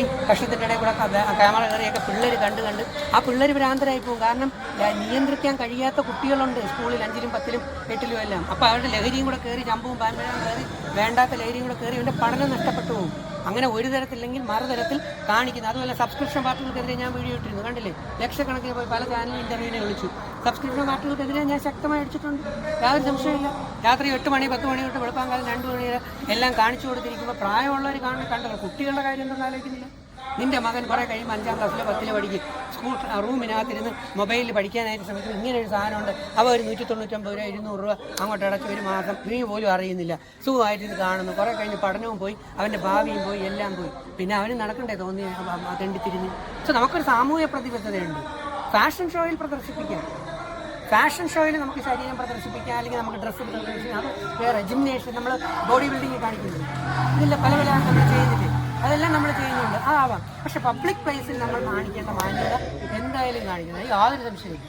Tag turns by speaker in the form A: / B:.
A: ഈ കഷ്ടത്തിൻ്റെ ഇടയിൽ കൂടെ ക്യാമറ കയറിയൊക്കെ പിള്ളേർ കണ്ട് ആ പിള്ളേർ ഭ്രാന്തരായി പോകും. കാരണം നിയന്ത്രിക്കാൻ കഴിയാത്ത കുട്ടികളുണ്ട് സ്കൂളിൽ 5ലും 10ലും 8ലും എല്ലാം. അപ്പോൾ അവരുടെ ലഹരിയും കൂടെ കയറി ചമ്പും പാൻപഴം കയറി വേണ്ടാത്ത ലഹരിയും കൂടെ കയറി അവൻ്റെ പഠനം നഷ്ടപ്പെട്ടു പോകും. അങ്ങനെ ഒരു തരത്തില്ലെങ്കിൽ മറുതരത്തിൽ കാണിക്കുന്നത്. അതുപോലെ സബ്സ്ക്രിപ്ഷൻ പാർട്ടികൾക്കെതിരെ ഞാൻ വീഡിയോ ഇട്ടിരുന്നു, കണ്ടില്ലേ? ലക്ഷക്കണക്കിന് പോയി പല ചാനലിൽ ഇൻ്റർവ്യൂവിനെ വിളിച്ചു. സബ്സ്ക്രിപ്ഷൻ പാർട്ടികൾക്കെതിരെ ഞാൻ ശക്തമായി അടിച്ചിട്ടുണ്ട്, യാതൊരു സംശയമില്ല. രാത്രി 8 മണി 10 മണി തൊട്ട് വെളുപ്പാങ്കാലം 2 മണി വരെ എല്ലാം കാണിച്ചു കൊടുത്തിരിക്കുമ്പോൾ പ്രായമുള്ളവർ കണ്ടല്ലോ. കുട്ടികളുടെ കാര്യം എന്തെന്ന് ആലോചിക്കുന്നില്ല. നിൻ്റെ മകൻ കുറേ കഴിയുമ്പോൾ 5ാം ക്ലാസ്സിലോ 10ൽ പഠിക്കും, സ്കൂൾ റൂമിനകത്തിരുന്ന് മൊബൈലിൽ പഠിക്കാനായിട്ട് ശ്രമിക്കും. ഇങ്ങനെ ഒരു സാധനമുണ്ട്. അവ ഒരു 199 രൂപ 200 രൂപ അങ്ങോട്ട് അടച്ച് ഒരു മാസം നീ പോലും അറിയുന്നില്ല, സുഖമായിട്ട് ഇത് കാണുന്നു. കുറേ കഴിഞ്ഞ് പഠനവും പോയി, അവൻ്റെ ഭാവിയും പോയി, എല്ലാം പോയി. പിന്നെ അവന് നടക്കണ്ടേ തോന്നി തെണ്ടിത്തിരിഞ്ഞ്. പക്ഷെ നമുക്കൊരു സാമൂഹ്യ പ്രതിബദ്ധതയുണ്ട്. ഫാഷൻ ഷോയിൽ പ്രദർശിപ്പിക്കാം, ഫാഷൻ ഷോയിൽ നമുക്ക് ശരീരം പ്രദർശിപ്പിക്കാം, അല്ലെങ്കിൽ നമുക്ക് ഡ്രസ്സ് പ്രദർശിപ്പിക്കാം. അത് വേറെ ജിംനേഷ്യം, നമ്മൾ ബോഡി ബിൽഡിങ് കാണിക്കുന്നുണ്ട്. ഇതില്ല പല നമ്മൾ ചെയ്യുന്നില്ലേ, അതെല്ലാം നമ്മൾ ചെയ്യുന്നുണ്ട്, അതാവാം. പക്ഷെ പബ്ലിക് പ്ലേസിൽ നമ്മൾ കാണിക്കേണ്ട മാന്യത എന്തായാലും കാണിക്കുന്നത്, യാതൊരു സംശയമില്ല.